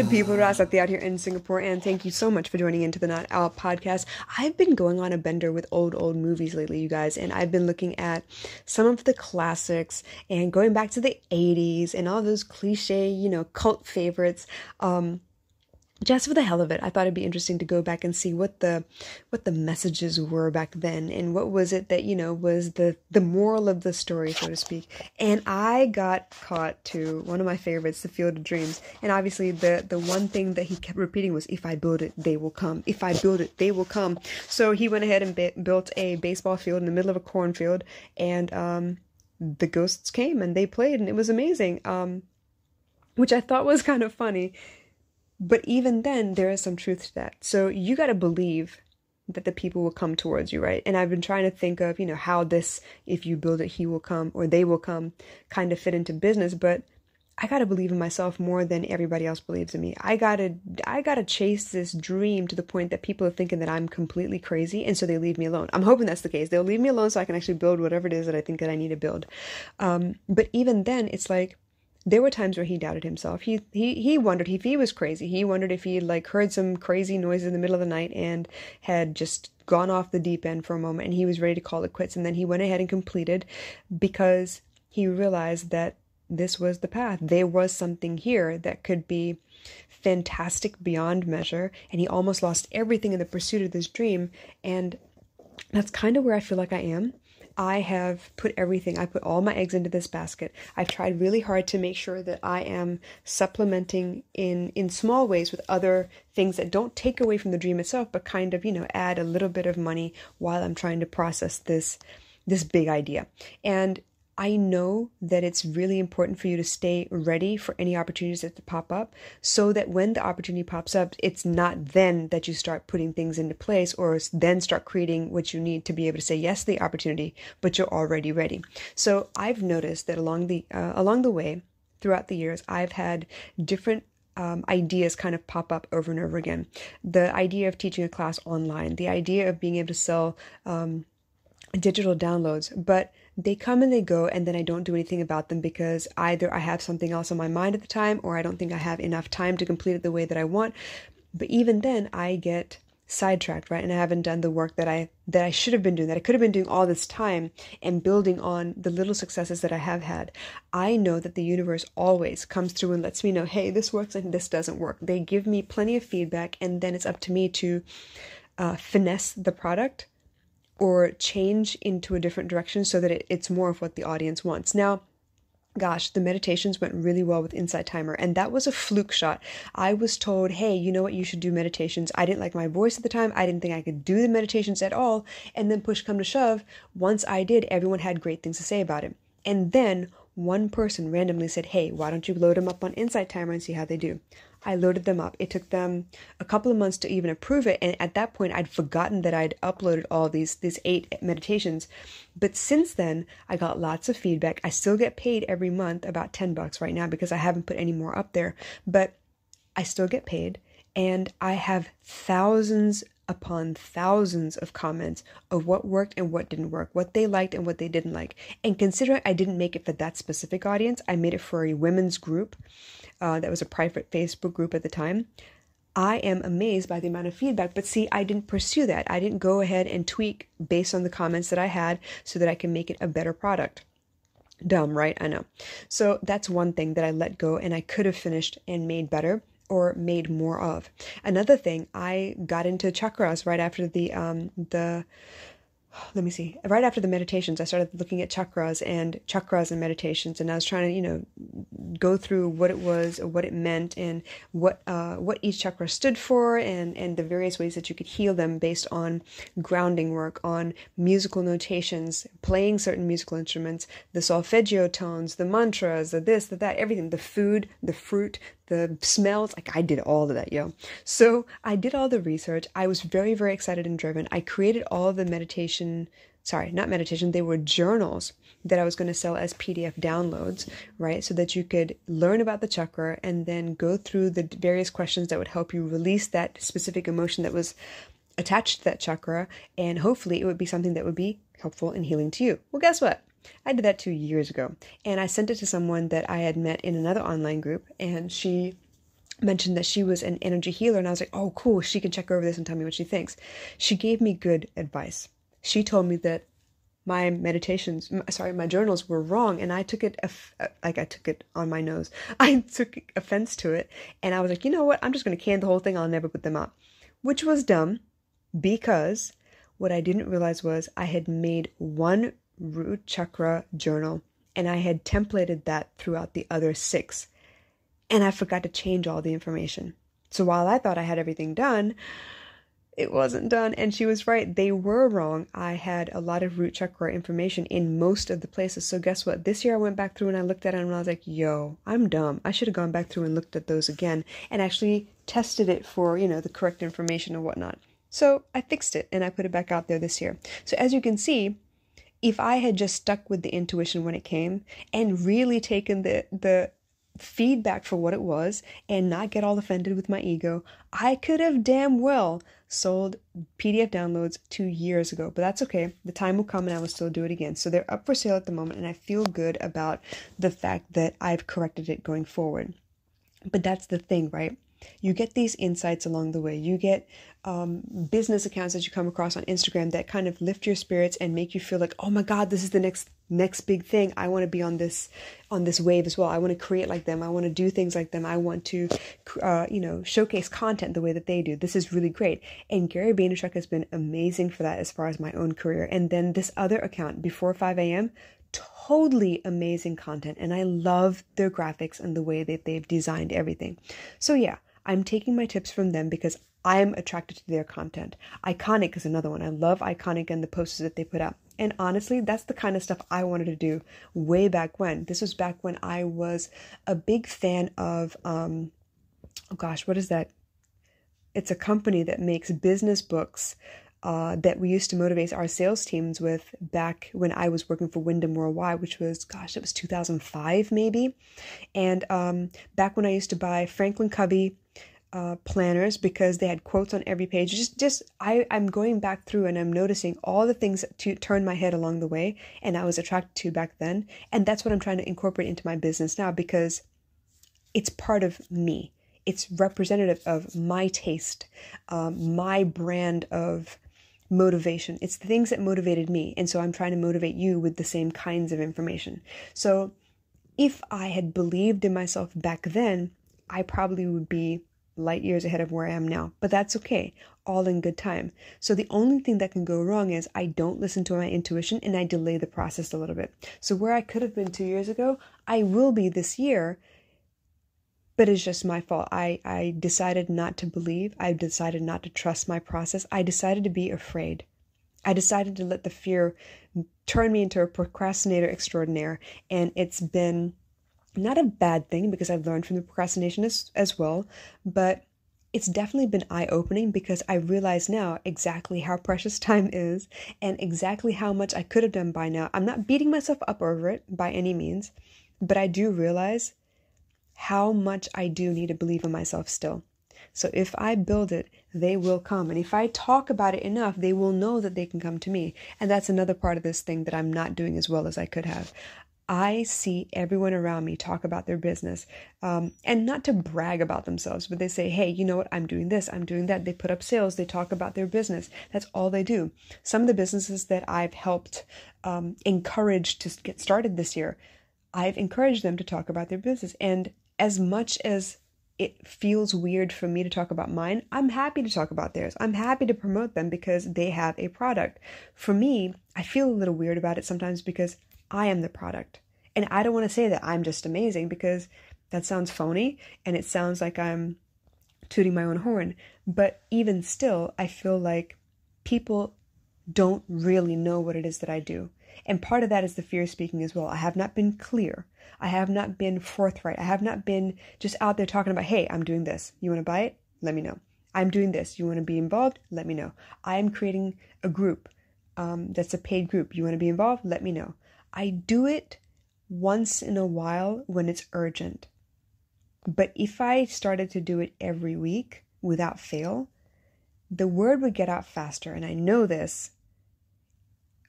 good people? Rasati out here in Singapore, and thank you so much for joining into the Not Out podcast. I've been going on a bender with old movies lately, you guys, and I've been looking at some of the classics and going back to the 80s and all those cliche, cult favorites. Just for the hell of it, I thought it'd be interesting to go back and see what the messages were back then, and what was it that, was the moral of the story, so to speak. And I got caught to one of my favorites, The Field of Dreams. And obviously the one thing that he kept repeating was, if I build it, they will come. If I build it, they will come. So he went ahead and built a baseball field in the middle of a cornfield, and the ghosts came and they played, and it was amazing, which I thought was kind of funny. But even then, there is some truth to that. So you got to believe that the people will come towards you, right? And I've been trying to think of, how this, if you build it, he will come, or they will come, kind of fit into business. But I got to believe in myself more than everybody else believes in me. I gotta chase this dream to the point that people are thinking that I'm completely crazy, and so they leave me alone. I'm hoping that's the case. They'll leave me alone so I can actually build whatever it is that I think that I need to build. But even then, it's like, there were times where he doubted himself. He wondered if he was crazy. He wondered if he heard some crazy noises in the middle of the night and had just gone off the deep end for a moment, and he was ready to call it quits. And then he went ahead and completed, because he realized that this was the path. There was something here that could be fantastic beyond measure, and he almost lost everything in the pursuit of this dream. And that's kind of where I feel like I am. I have put everything, I put all my eggs into this basket. I've tried really hard to make sure that I am supplementing in small ways with other things that don't take away from the dream itself, but kind of, add a little bit of money while I'm trying to process this big idea. And I know that it's really important for you to stay ready for any opportunities that pop up, so that when the opportunity pops up, it's not then that you start putting things into place, or then start creating what you need to be able to say yes to the opportunity, but you're already ready. So I've noticed that along the way, throughout the years, I've had different ideas kind of pop up over and over again. The idea of teaching a class online, the idea of being able to sell digital downloads, but they come and they go, and then I don't do anything about them, because either I have something else on my mind at the time, or I don't think I have enough time to complete it the way that I want. But even then, I get sidetracked, right? And I haven't done the work that I should have been doing, that I could have been doing all this time, and building on the little successes that I have had. I know that the universe always comes through and lets me know, hey, this works and this doesn't work. They give me plenty of feedback, and then it's up to me to finesse the product, or change into a different direction so that it's more of what the audience wants. Now, gosh, the meditations went really well with Insight Timer, and that was a fluke shot. I was told, hey, you know what, you should do meditations. I didn't like my voice at the time. I didn't think I could do the meditations at all. And then push come to shove, once I did, everyone had great things to say about it. And then one person randomly said, hey, why don't you load them up on Insight Timer and see how they do? I loaded them up. It took them a couple of months to even approve it. And at that point, I'd forgotten that I'd uploaded all these 8 meditations. But since then, I got lots of feedback. I still get paid every month, about $10 right now, because I haven't put any more up there. But I still get paid. And I have thousands upon thousands of comments of what worked and what didn't work, what they liked and what they didn't like. And considering I didn't make it for that specific audience, I made it for a women's group. That was a private Facebook group at the time. I am amazed by the amount of feedback, but see, I didn't pursue that. I didn't go ahead and tweak based on the comments that I had so that I can make it a better product. Dumb, right? I know. So that's one thing that I let go, and I could have finished and made better, or made more of. Another thing, I got into chakras right after right after the meditations. I started looking at chakras and meditations, and I was trying to, go through what it was, or what it meant, and what each chakra stood for, and the various ways that you could heal them based on grounding work, on musical notations, playing certain musical instruments, the solfeggio tones, the mantras, the this, the that, everything, the food, the fruit, the smells. I did all of that, yo. So I did all the research. I was very, very excited and driven. I created all of the they were journals that I was going to sell as PDF downloads, right? So that you could learn about the chakra and then go through the various questions that would help you release that specific emotion that was attached to that chakra. And hopefully it would be something that would be helpful and healing to you. Well, guess what? I did that 2 years ago, and I sent it to someone that I had met in another online group, and she mentioned that she was an energy healer, and I was like, oh, cool, she can check over this and tell me what she thinks. She gave me good advice. She told me that my my journals were wrong, and I took it, I took it on my nose. I took offense to it, and I was like, you know what? I'm just going to can the whole thing. I'll never put them out, which was dumb, because what I didn't realize was I had made one root chakra journal, and I had templated that throughout the other 6. And I forgot to change all the information. So while I thought I had everything done, it wasn't done. And she was right. They were wrong. I had a lot of root chakra information in most of the places. So guess what? This year I went back through and I looked at it and I was like, yo, I'm dumb. I should have gone back through and looked at those again and actually tested it for, the correct information and whatnot. So I fixed it and I put it back out there this year. So as you can see, if I had just stuck with the intuition when it came and really taken the feedback for what it was and not get all offended with my ego, I could have damn well sold PDF downloads 2 years ago, but that's okay. The time will come and I will still do it again. So they're up for sale at the moment, and I feel good about the fact that I've corrected it going forward. But that's the thing, right? You get these insights along the way. You get business accounts that you come across on Instagram that kind of lift your spirits and make you feel like, oh my God, this is the next big thing. I want to be on this wave as well. I want to create like them. I want to do things like them. I want to, showcase content the way that they do. This is really great. And Gary Vaynerchuk has been amazing for that as far as my own career. And then this other account, Before 5 a.m., totally amazing content. And I love their graphics and the way that they've designed everything. So yeah, I'm taking my tips from them because I'm attracted to their content. Iconic is another one. I love Iconic and the posters that they put out. And honestly, that's the kind of stuff I wanted to do way back when. This was back when I was a big fan of, what is that? It's a company that makes business books that we used to motivate our sales teams with back when I was working for Wyndham Worldwide, which was, it was 2005 maybe. And back when I used to buy Franklin Covey planners because they had quotes on every page. I'm going back through and I'm noticing all the things that turned my head along the way and I was attracted to back then. And that's what I'm trying to incorporate into my business now because it's part of me. It's representative of my taste, my brand of motivation. It's the things that motivated me. And so I'm trying to motivate you with the same kinds of information. So if I had believed in myself back then, I probably would be light years ahead of where I am now, but that's okay. All in good time. So the only thing that can go wrong is I don't listen to my intuition and I delay the process a little bit. So where I could have been 2 years ago, I will be this year, but it's just my fault. I decided not to believe. I decided not to trust my process. I decided to be afraid. I decided to let the fear turn me into a procrastinator extraordinaire. And it's been not a bad thing because I've learned from the procrastination as well, but it's definitely been eye-opening because I realize now exactly how precious time is and exactly how much I could have done by now. I'm not beating myself up over it by any means, but I do realize how much I do need to believe in myself still. So if I build it, they will come. And if I talk about it enough, they will know that they can come to me. And that's another part of this thing that I'm not doing as well as I could have. I see everyone around me talk about their business, and not to brag about themselves, but they say, hey, you know what? I'm doing this, I'm doing that. They put up sales, they talk about their business. That's all they do. Some of the businesses that I've helped encourage to get started this year, I've encouraged them to talk about their business. And as much as it feels weird for me to talk about mine, I'm happy to talk about theirs. I'm happy to promote them because they have a product. For me, I feel a little weird about it sometimes because I am the product. And I don't want to say that I'm just amazing because that sounds phony and it sounds like I'm tooting my own horn. But even still, I feel like people don't really know what it is that I do. And part of that is the fear speaking as well. I have not been clear. I have not been forthright. I have not been just out there talking about, hey, I'm doing this. You want to buy it? Let me know. I'm doing this. You want to be involved? Let me know. I am creating a group that's a paid group. You want to be involved? Let me know. I do it once in a while when it's urgent. But if I started to do it every week without fail, the word would get out faster. And I know this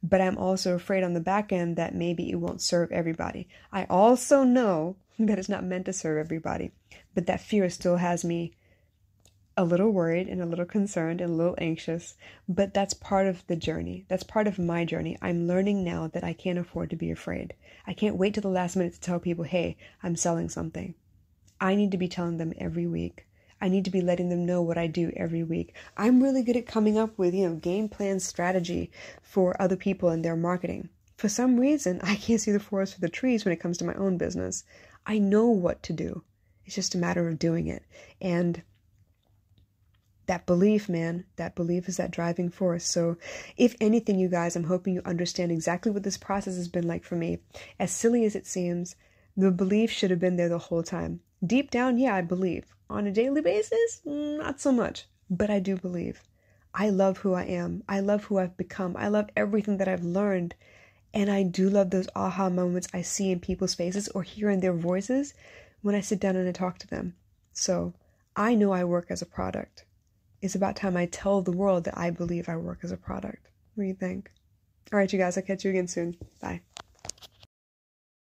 but I'm also afraid on the back end that maybe it won't serve everybody. I also know that it's not meant to serve everybody, but that fear still has me a little worried and a little concerned and a little anxious, but that's part of the journey. That's part of my journey. I'm learning now that I can't afford to be afraid. I can't wait till the last minute to tell people, hey, I'm selling something. I need to be telling them every week. I need to be letting them know what I do every week. I'm really good at coming up with, game plan strategy for other people and their marketing. For some reason, I can't see the forest for the trees when it comes to my own business. I know what to do. It's just a matter of doing it. And that belief, man, that belief is that driving force. So if anything, you guys, I'm hoping you understand exactly what this process has been like for me. As silly as it seems, the belief should have been there the whole time. Deep down, yeah, I believe. On a daily basis, not so much, but I do believe. I love who I am. I love who I've become. I love everything that I've learned. And I do love those aha moments I see in people's faces or hear in their voices when I sit down and I talk to them. So I know I work as a product. It's about time I tell the world that I believe I work as a product. What do you think? All right, you guys, I'll catch you again soon. Bye.